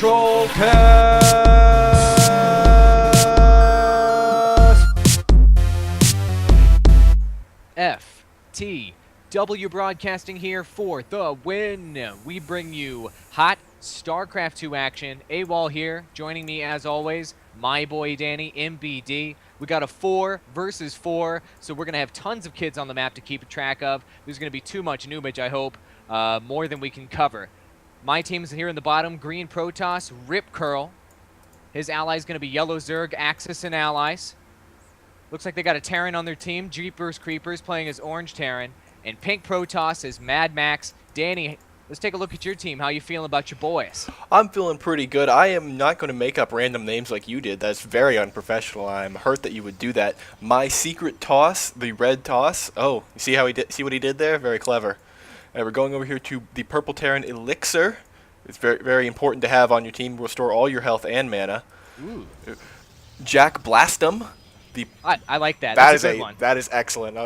Trollcast! FTW Broadcasting here for the win. We bring you hot Starcraft 2 action. AWOL here, joining me as always, my boy Danny, MBD. We got a 4 versus 4, so we're going to have tons of kids on the map to keep track of. There's going to be too much noobage, I hope, more than we can cover. My team's here in the bottom, green Protoss, Rip Curl. His ally's going to be yellow Zerg, Axis and allies. Looks like they got a Terran on their team, Jeepers Creepers playing as orange Terran, and pink Protoss is Mad Max. Danny, let's take a look at your team. How you feeling about your boys? I'm feeling pretty good. I am not going to make up random names like you did. That's very unprofessional. I'm hurt that you would do that. My secret toss, the red toss. Oh, you see how he did? See what he did there? Very clever. And we're going over here to the purple Terran Elixir. It's very, very important to have on your team. Restore all your health and mana. Ooh. Jack Blastum. I like that. That's a good one. That is excellent.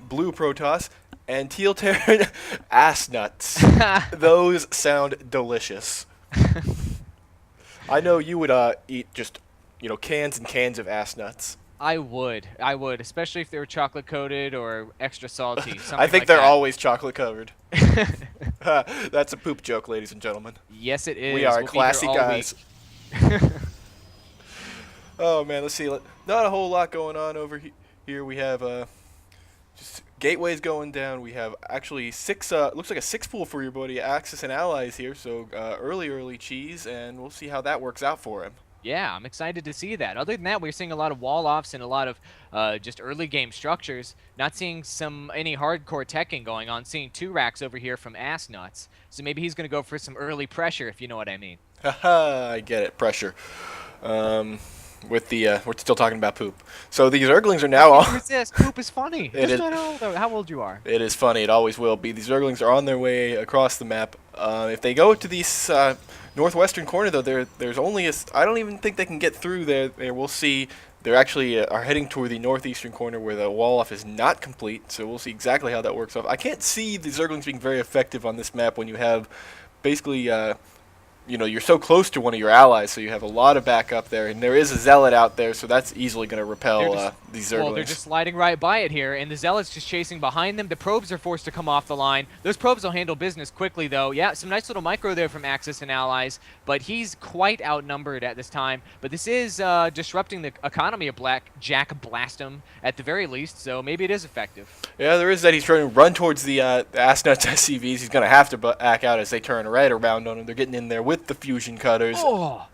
Blue Protoss and teal Terran Assnuts. Those sound delicious. I know you would eat just cans and cans of Assnuts. I would, especially if they were chocolate coated or extra salty. I think they're always chocolate covered. That's a poop joke, ladies and gentlemen. Yes, it is. We are classy guys. Oh man, let's see. Not a whole lot going on over here. We have just gateways going down. We have actually 6. Looks like a 6 pool for your buddy Axis and allies here. So early cheese, and we'll see how that works out for him. Yeah, I'm excited to see that. Other than that, we're seeing a lot of wall-offs and a lot of just early game structures. Not seeing any hardcore teching going on. Seeing 2 racks over here from Assnuts. So maybe he's going to go for some early pressure, if you know what I mean. Haha, I get it. Pressure. With the we're still talking about poop. So these Zerglings are now on. Resist. Poop is funny. Just how old you are. It is funny. It always will be. These Zerglings are on their way across the map. If they go to these northwestern corner, though, there's only I don't even think they can get through there. We'll see. They're actually are heading toward the northeastern corner where the wall off is not complete. So we'll see exactly how that works off. I can't see the Zerglings being very effective on this map when you have basically. You're so close to one of your allies, so you have a lot of backup there, and there is a zealot out there, so that's easily going to repel these Zerglings. Well, they're just sliding right by it here, and the zealot's just chasing behind them. The probes are forced to come off the line. Those probes will handle business quickly, though. Yeah, some nice little micro there from Axis and allies, but he's quite outnumbered at this time. But this is disrupting the economy of Jack Blastum at the very least, so maybe it is effective. Yeah, there is that. He's trying to run towards the Assnuts SCVs. He's going to have to back out as they turn right around on him. They're getting in there with the fusion cutters. Oh,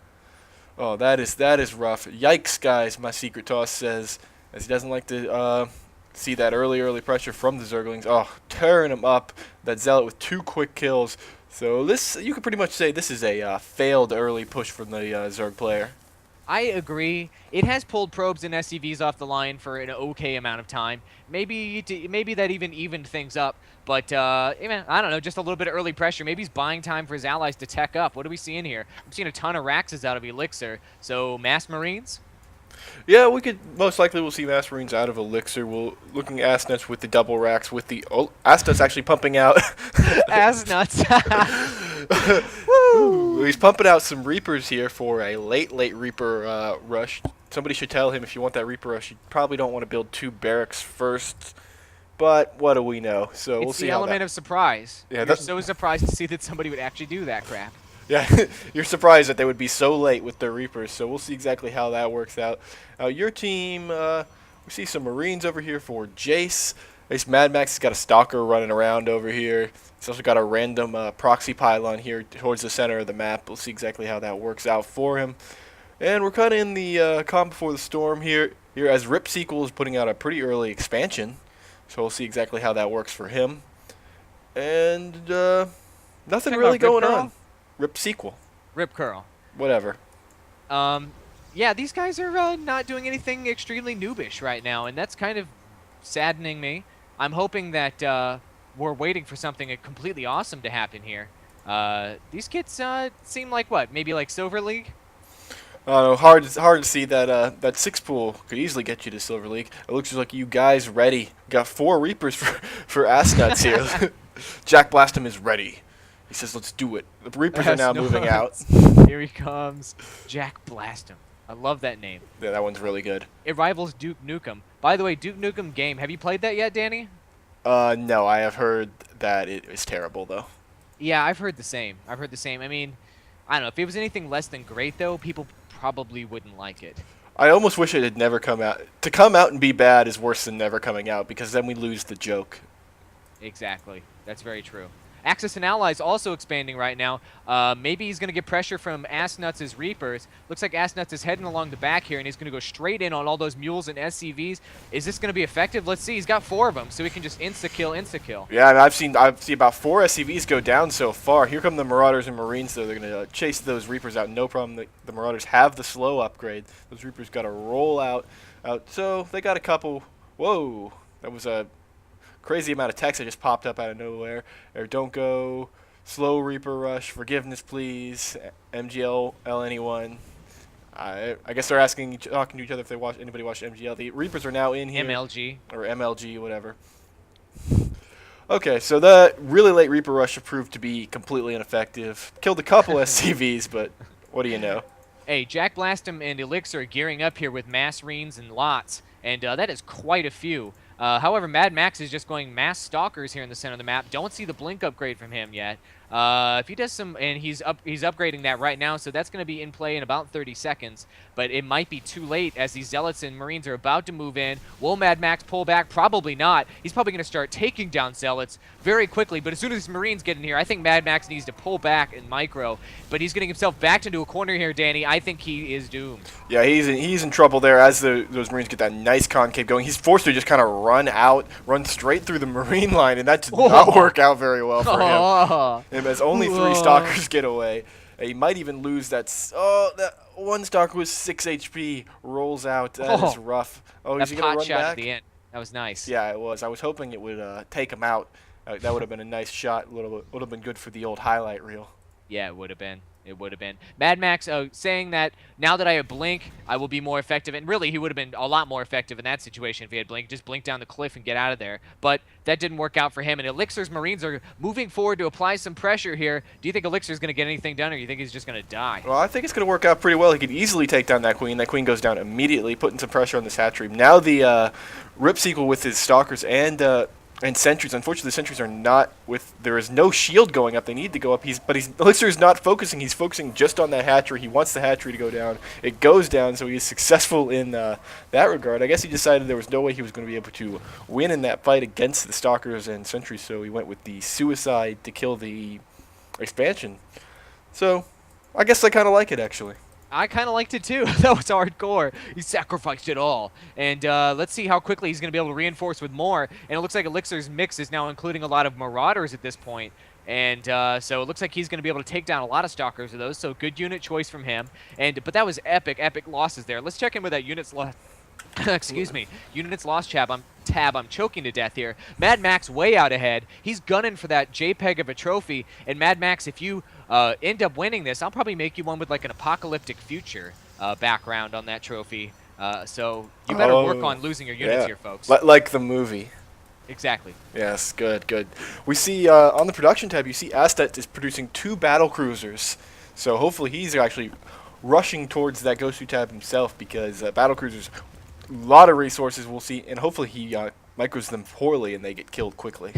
that is rough. Yikes, guys, my secret toss says, as he doesn't like to see that early pressure from the Zerglings. Oh, tearing him up. That zealot with 2 quick kills. So this, you could pretty much say this is a failed early push from the Zerg player. I agree. It has pulled probes and SCVs off the line for an okay amount of time. Maybe that even evened things up. But, I don't know, just a little bit of early pressure. Maybe he's buying time for his allies to tech up. What are we seeing here? I'm seeing a ton of Raxes out of Elixir. So, Mass Marines? Yeah, most likely we'll see Mass Marines out of Elixir. We're looking at Assnuts with the double racks, with the Assnuts actually pumping out. Assnuts. Woo! He's pumping out some Reapers here for a late Reaper rush. Somebody should tell him if you want that Reaper rush, you probably don't want to build 2 barracks first. But what do we know? So we'll see. It's the element of surprise. Yeah, You're so surprised to see that somebody would actually do that crap. Yeah, you're surprised that they would be so late with their Reapers, so we'll see exactly how that works out. Your team, we see some Marines over here for Jace. Ace Mad Max has got a Stalker running around over here. He's also got a random proxy pylon here towards the center of the map. We'll see exactly how that works out for him. And we're kind of in the calm before the storm here as Rip Sequel is putting out a pretty early expansion. So we'll see exactly how that works for him. And nothing really going on. Rip Sequel. Rip Curl. Whatever. Yeah, these guys are not doing anything extremely noobish right now, and that's kind of saddening me. I'm hoping that we're waiting for something completely awesome to happen here. These kids seem like what? Maybe like Silver League? Hard to see that that 6 pool could easily get you to Silver League. It looks like you guys ready. Got 4 Reapers for Assnuts here. Jack Blastum is ready. He says, let's do it. The Reapers are now moving out. Here he comes. Jack Blast him. I love that name. Yeah, that one's really good. It rivals Duke Nukem. By the way, Duke Nukem game. Have you played that yet, Danny? No, I have heard that it is terrible, though. Yeah, I've heard the same. I've heard the same. I mean, I don't know. If it was anything less than great, though, people probably wouldn't like it. I almost wish it had never come out. To come out and be bad is worse than never coming out, because then we lose the joke. Exactly. That's very true. Axis and Allies also expanding right now. Maybe he's going to get pressure from Assnuts' Reapers. Looks like Assnuts is heading along the back here, and he's going to go straight in on all those mules and SCVs. Is this going to be effective? Let's see. He's got 4 of them, so he can just insta-kill, insta-kill. Yeah, and I've seen about 4 SCVs go down so far. Here come the Marauders and Marines, though. They're going to chase those Reapers out. No problem. The Marauders have the slow upgrade. Those Reapers got to roll out. So they got a couple. Whoa. That was a crazy amount of text that just popped up out of nowhere. Or don't go, slow Reaper rush, forgiveness please, MGL anyone. I guess they're talking to each other if anybody watched MGL. The Reapers are now in here. MLG. Or MLG, whatever. Okay, so the really late Reaper rush proved to be completely ineffective. Killed a couple SCVs, but what do you know? Hey, Jack Blastum and Elixir are gearing up here with mass reens and lots, and that is quite a few. However, Mad Max is just going mass stalkers here in the center of the map. Don't see the blink upgrade from him yet. If he does some, and he's upgrading that right now, so that's going to be in play in about 30 seconds. But it might be too late as these Zealots and Marines are about to move in. Will Mad Max pull back? Probably not. He's probably going to start taking down Zealots very quickly. But as soon as these Marines get in here, I think Mad Max needs to pull back in micro. But he's getting himself backed into a corner here, Danny. I think he is doomed. Yeah, he's in trouble there as those Marines get that nice concave going. He's forced to just kind of run straight through the Marine line, and that did not work out very well for him. And as only 3 Stalkers get away, he might even lose that. That one Stalker was 6 HP, rolls out. That is rough. Oh, is he going to run shot back? At the end. That was nice. Yeah, it was. I was hoping it would take him out. That would have been a nice shot. Would have been good for the old highlight reel. Yeah, it would have been. It would have been. Mad Max saying that now that I have Blink, I will be more effective. And really, he would have been a lot more effective in that situation if he had Blink. Just blink down the cliff and get out of there. But that didn't work out for him. And Elixir's Marines are moving forward to apply some pressure here. Do you think Elixir's going to get anything done, or do you think he's just going to die? Well, I think it's going to work out pretty well. He could easily take down that Queen. That Queen goes down immediately, putting some pressure on this hatchery. Now the Rip Sequel with his Stalkers and sentries. Unfortunately, the sentries are not with. There is no shield going up. They need to go up. Elixir is not focusing. He's focusing just on that hatchery. He wants the hatchery to go down. It goes down, so he's successful in that regard. I guess he decided there was no way he was going to be able to win in that fight against the Stalkers and sentries. So he went with the suicide to kill the expansion. So I guess I kind of like it actually. I kind of liked it too. That was hardcore. He sacrificed it all. And let's see how quickly he's going to be able to reinforce with more. And it looks like Elixir's mix is now including a lot of Marauders at this point. And so it looks like he's going to be able to take down a lot of Stalkers of those. So good unit choice from him. But that was epic losses there. Let's check in with that unit's loss. Excuse me. Units lost tab. I'm choking to death here. Mad Max way out ahead. He's gunning for that JPEG of a trophy. And Mad Max, if you end up winning this, I'll probably make you one with like an apocalyptic future background on that trophy. So you better work on losing your units here, folks. Like the movie. Exactly. Yes, good. We see on the production tab, you see Assnuts is producing 2 battle cruisers. So hopefully he's actually rushing towards that Ghost tab himself, because battle cruisers, a lot of resources we'll see, and hopefully he micros them poorly and they get killed quickly.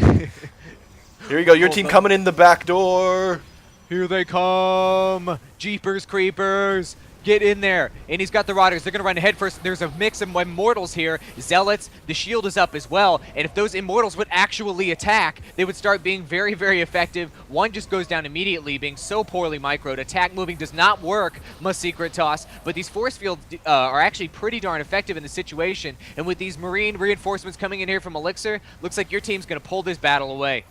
Here you go, your team coming in the back door. Here they come. Jeepers creepers. Get in there. And he's got the Riders. They're going to run head first. There's a mix of Immortals here. Zealots. The shield is up as well. And if those Immortals would actually attack, they would start being very, very effective. One just goes down immediately, being so poorly microed. Attack moving does not work, must secret toss. But these force fields are actually pretty darn effective in the situation. And with these Marine reinforcements coming in here from Elixir, looks like your team's going to pull this battle away.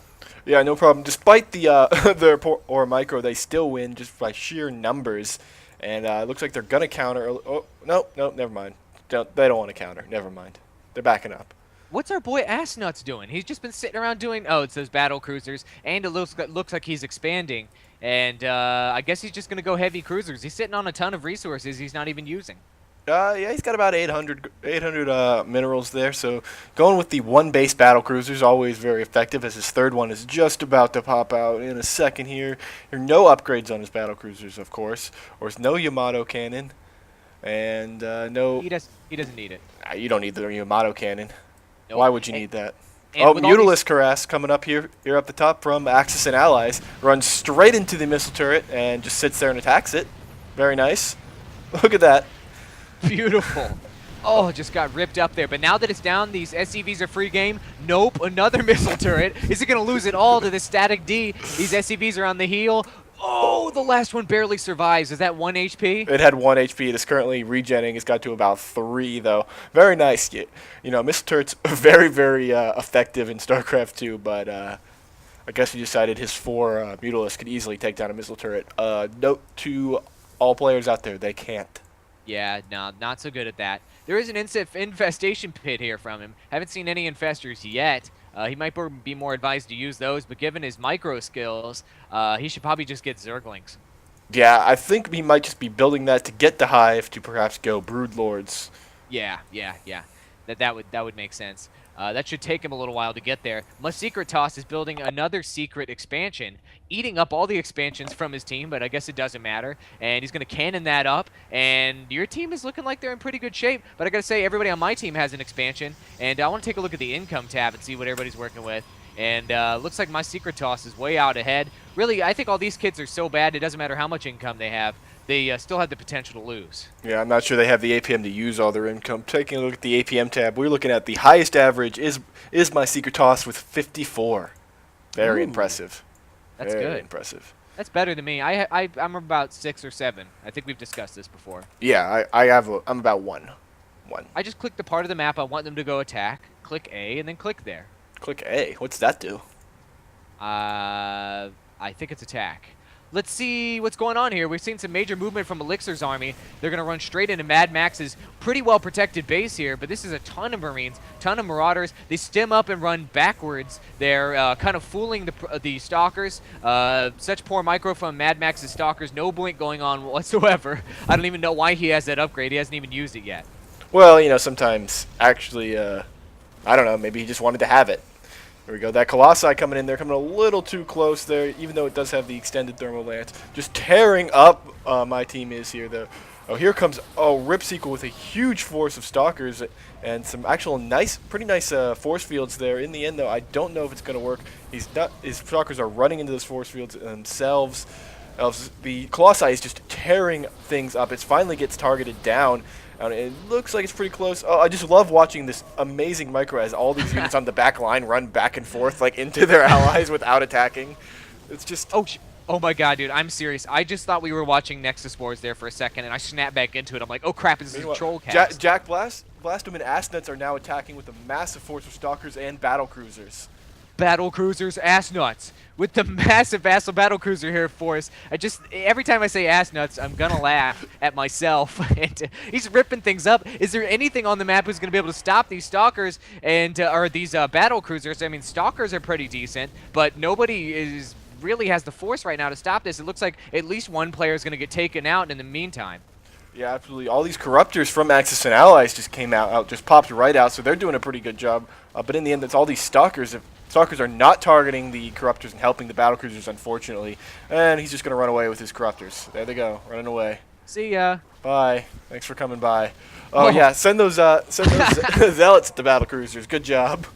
Yeah, no problem. Despite the their poor micro, they still win just by sheer numbers. And it looks like they're going to counter. Oh, no, never mind. They don't want to counter. Never mind. They're backing up. What's our boy Assnuts doing? He's just been sitting around doing... Oh, it's those battle cruisers. And it looks like he's expanding. And I guess he's just going to go heavy cruisers. He's sitting on a ton of resources he's not even using. Yeah, he's got about 800 minerals there. So going with the one base battle cruiser is always very effective, as his third one is just about to pop out in a second here. There are no upgrades on his battle cruisers, of course. There's no Yamato cannon, and no. He doesn't need it. You don't need the Yamato cannon. Nope. Why would you need that? And Oh, with all Mutalisk harass coming up here up the top from Axis and Allies. Runs straight into the missile turret and just sits there and attacks it. Very nice. Look at that. Beautiful. Oh, just got ripped up there. But now that it's down, these SCVs are free game. Nope, another missile turret. Is it going to lose it all to the static D? These SCVs are on the heel. Oh, the last one barely survives. Is that 1 HP? It had 1 HP. It is currently regenning. It's got to about 3, though. Very nice. You know, missile turret's very, very effective in StarCraft 2, but I guess he decided his 4 Mutalisk could easily take down a missile turret. Note to all players out there, they can't. Yeah, no, not so good at that. There is an infestation pit here from him. Haven't seen any infestors yet. He might be more advised to use those, but given his micro skills, he should probably just get Zerglings. Yeah, I think he might just be building that to get the Hive to perhaps go Broodlords. Yeah. That would make sense. That should take him a little while to get there. My Secret Toss is building another secret expansion, eating up all the expansions from his team, but I guess it doesn't matter. And he's going to cannon that up, and your team is looking like they're in pretty good shape. But I got to say, everybody on my team has an expansion, and I want to take a look at the income tab and see what everybody's working with. And looks like my Secret Toss is way out ahead. Really, I think all these kids are so bad, it doesn't matter how much income they have. They still have the potential to lose. Yeah, I'm not sure they have the APM to use all their income. Taking a look at the APM tab, we're looking at the highest average is my Secret Toss with 54. Very impressive. That's Very good. impressive. That's better than me. I'm about 6 or 7. I think we've discussed this before. Yeah, I'm about 1. I just click the part of the map I want them to go attack, click A, and then click there. Click A. What's that do? I think it's attack. Let's see what's going on here. We've seen some major movement from Elixir's army. They're going to run straight into Mad Max's pretty well-protected base here, but this is a ton of Marines, ton of Marauders. They stem up and run backwards. They're kind of fooling the Stalkers. Such poor micro from Mad Max's Stalkers. No blink going on whatsoever. I don't even know why he has that upgrade. He hasn't even used it yet. Well, you know, sometimes actually, I don't know, maybe he just wanted to have it. There we go. That Colossi coming in there, coming a little too close there, even though it does have the extended thermal lance. Just tearing up my team is here, though. Oh, here comes Ripsequel with a huge force of Stalkers and some actual pretty nice force fields there. In the end, though, I don't know if it's going to work. His Stalkers are running into those force fields themselves. The Colossi is just tearing things up. It finally gets targeted down. It looks like it's pretty close. Oh, I just love watching this amazing micro as all these units on the back line run back and forth like into their allies without attacking. It's just... Oh my god, dude, I'm serious. I just thought we were watching Nexus Wars there for a second, and I snapped back into it. I'm like, oh crap, this is a Trollcast. Jack Blastum and Assnuts are now attacking with a massive force of Stalkers and battle cruisers. Battle cruisers, Assnuts, with the massive battle cruiser here for us. Every time I say Assnuts, I'm gonna laugh at myself. And he's ripping things up. Is there anything on the map who's gonna be able to stop these Stalkers and or these battle cruisers? I mean, Stalkers are pretty decent, but nobody really has the force right now to stop this. It looks like at least one player is gonna get taken out in the meantime. Yeah, absolutely. All these Corruptors from Axis and Allies just came out, just popped right out, so they're doing a pretty good job. But in the end, it's all these Stalkers. Stalkers are not targeting the Corruptors and helping the battlecruisers, unfortunately. And he's just going to run away with his Corruptors. There they go, running away. See ya. Bye. Thanks for coming by. Oh, yeah, send those Zealots to battlecruisers. Good job.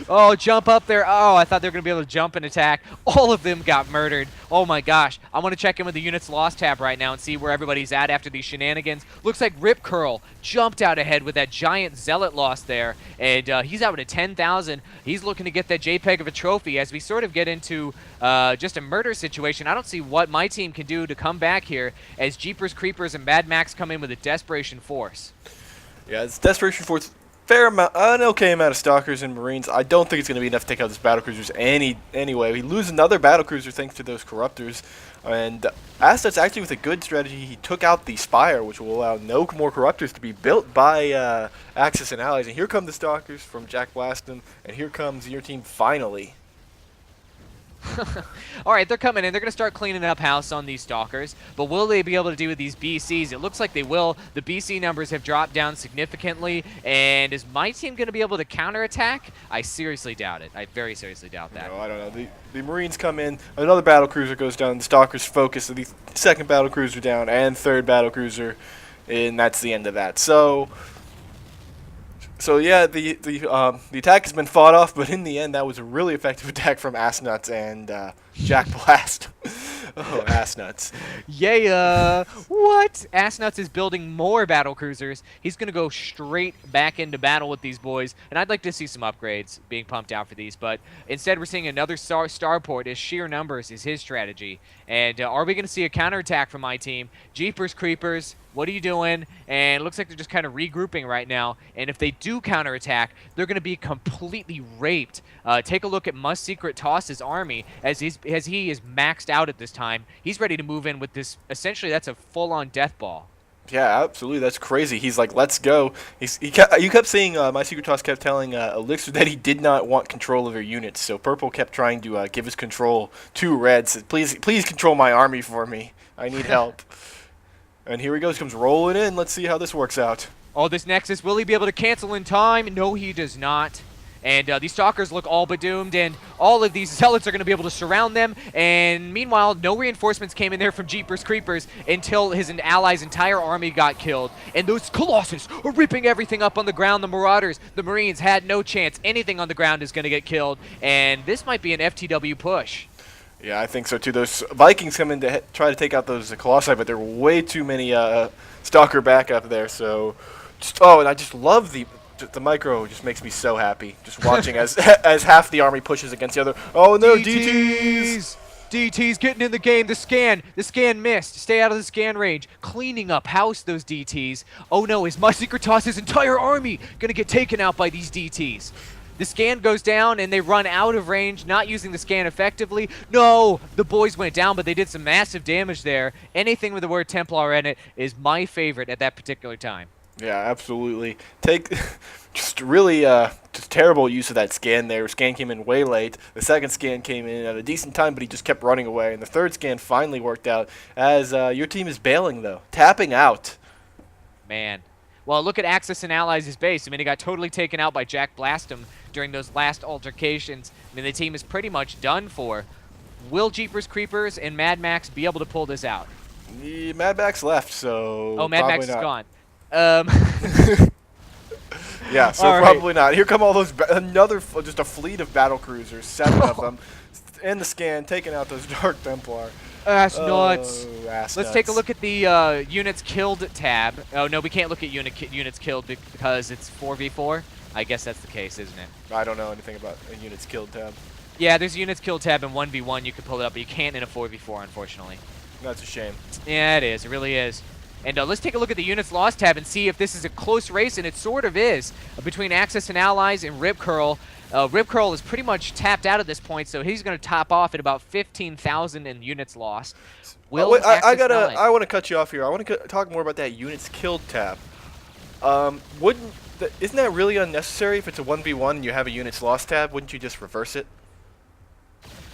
Oh, jump up there. Oh, I thought they were going to be able to jump and attack. All of them got murdered. Oh my gosh. I want to check in with the units lost tab right now and see where everybody's at after these shenanigans. Looks like Rip Curl jumped out ahead with that giant Zealot loss there. And he's out at 10,000. He's looking to get that JPEG of a trophy as we sort of get into just a murder situation. I don't see what my team can do to come back here as Jeepers, Creepers, and Mad Max come in with a desperation force. Yeah, it's desperation force. An okay amount of Stalkers and Marines. I don't think it's going to be enough to take out these battlecruisers anyway. We lose another battlecruiser thanks to those Corruptors. And Assnuts actually with a good strategy, he took out the Spire, which will allow no more Corruptors to be built by Axis and Allies. And here come the Stalkers from Jack Blastum, and here comes your team finally. All right, they're coming in. They're going to start cleaning up house on these stalkers. But will they be able to do with these BCs? It looks like they will. The BC numbers have dropped down significantly. And is my team going to be able to counterattack? I seriously doubt it. I very seriously doubt that. No, I don't know. The Marines come in. Another battle cruiser goes down. The stalkers focus. The second battle cruiser down and third battle cruiser, and that's the end of that. So yeah, the attack has been fought off, but in the end, that was a really effective attack from Assnuts and Jack Blast. Oh, Assnuts. Yeah. What? Assnuts is building more battle cruisers. He's going to go straight back into battle with these boys, and I'd like to see some upgrades being pumped out for these, but instead we're seeing another starport as sheer numbers is his strategy. And are we going to see a counterattack from my team? Jeepers Creepers, what are you doing? And it looks like they're just kind of regrouping right now. And if they do counterattack, they're going to be completely raped. Take a look at Must Secret Toss's army as he is maxed out at this time. He's ready to move in with this. Essentially, that's a full-on death ball. Yeah, absolutely. That's crazy. He's like, let's go. You kept saying, My Secret Toss kept telling Elixir that he did not want control of their units. So Purple kept trying to give his control to Red. Said, please control my army for me. I need help. And here he goes. Comes rolling in. Let's see how this works out. Oh, this Nexus, will he be able to cancel in time? No, he does not. And these Stalkers look all but doomed, and all of these Zealots are going to be able to surround them. And meanwhile, no reinforcements came in there from Jeepers Creepers until his ally's entire army got killed. And those Colossus are ripping everything up on the ground. The Marauders, the Marines had no chance. Anything on the ground is going to get killed. And this might be an FTW push. Yeah, I think so too. Those Vikings come in to try to take out those Colossi, but there are way too many Stalker backup there. So, and I just love the micro. Just makes me so happy just watching as half the army pushes against the other. Oh no, DTs! DTs getting in the game. The scan missed. Stay out of the scan range. Cleaning up house, those DTs. Oh no, is My Secret Toss's entire army gonna get taken out by these DTs? The scan goes down, and they run out of range, not using the scan effectively. No! The boys went down, but they did some massive damage there. Anything with the word Templar in it is my favorite at that particular time. Yeah, absolutely. Just really just terrible use of that scan there. Scan came in way late. The second scan came in at a decent time, but he just kept running away. And the third scan finally worked out as your team is bailing, though. Tapping out. Man. Well, look at Axis and Allies' base. I mean, he got totally taken out by Jack Blastum during those last altercations. I mean, the team is pretty much done for. Will Jeepers Creepers and Mad Max be able to pull this out? Yeah, Mad Max left, so oh, Mad Max is not. Gone. Yeah, so all probably not. Here come all those, just a fleet of battle cruisers, 7 of them, in the scan, taking out those Dark Templar. Assnuts. Assnuts. Let's take a look at the units killed tab. Oh, no, we can't look at units killed because it's 4v4. I guess that's the case, isn't it? I don't know anything about a units killed tab. Yeah, there's a units killed tab in 1v1. You can pull it up, but you can't in a 4v4, unfortunately. That's a shame. Yeah, it is. It really is. And let's take a look at the units lost tab and see if this is a close race, and it sort of is, between Axis and Allies and Rip Curl. Rip Curl is pretty much tapped out at this point, so he's going to top off at about 15,000 in units lost. I want to cut you off here. I want to talk more about that units killed tab. Isn't that really unnecessary if it's a 1v1 and you have a units lost tab? Wouldn't you just reverse it?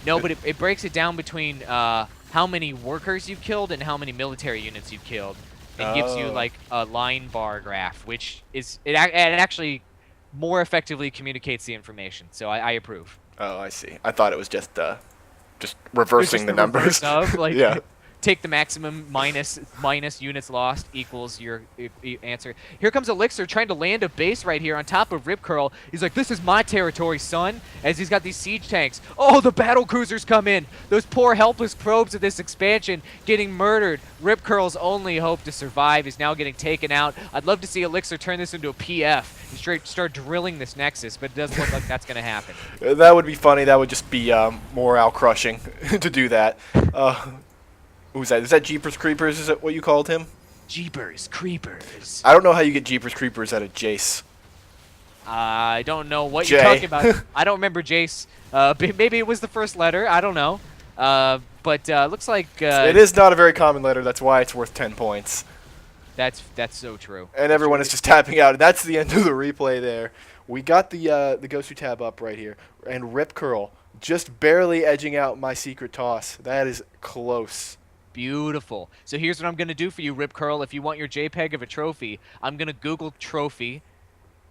No, but it breaks it down between how many workers you've killed and how many military units you've killed. It gives you like a line bar graph, which is it actually more effectively communicates the information. So I approve. Oh, I see. I thought it was just reversing the numbers. Like, yeah. Take the maximum minus units lost equals your answer. Here comes Elixir trying to land a base right here on top of Rip Curl. He's like, this is my territory, son, as he's got these siege tanks. Oh, the battle cruisers come in. Those poor helpless probes of this expansion getting murdered. Rip Curl's only hope to survive is now getting taken out. I'd love to see Elixir turn this into a PF and straight start drilling this Nexus, but it doesn't look like that's going to happen. That would be funny. That would just be morale crushing to do that. Who's that? Is that Jeepers Creepers? Is that what you called him? Jeepers Creepers. I don't know how you get Jeepers Creepers out of Jace. I don't know what you're talking about. I don't remember Jace. Maybe it was the first letter. I don't know. But looks like... it is not a very common letter. That's why it's worth 10 points. That's so true. And everyone is just tapping out. That's the end of the replay there. We got the Gosu tab up right here. And Rip Curl Just barely edging out my secret toss. That is close. Beautiful. So here's what I'm going to do for you, Rip Curl. If you want your JPEG of a trophy, I'm going to Google trophy.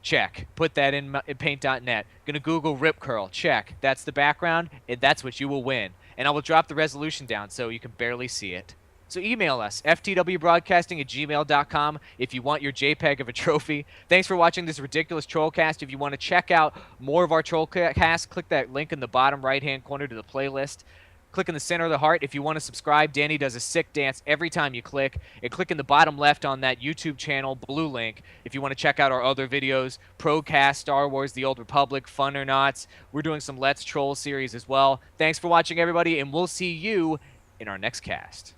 Check. Put that in paint.net. Gonna Google Rip Curl. Check. That's the background, and that's what you will win. And I will drop the resolution down so you can barely see it. So email us, ftwbroadcasting@gmail.com, if you want your JPEG of a trophy. Thanks for watching this ridiculous Trollcast. If you want to check out more of our Trollcast, click that link in the bottom right-hand corner to the playlist. Click in the center of the heart if you want to subscribe. Danny does a sick dance every time you click. And click in the bottom left on that YouTube channel, blue link, if you want to check out our other videos. Procast, Star Wars, The Old Republic, Fun or Nots. We're doing some Let's Troll series as well. Thanks for watching, everybody, and we'll see you in our next cast.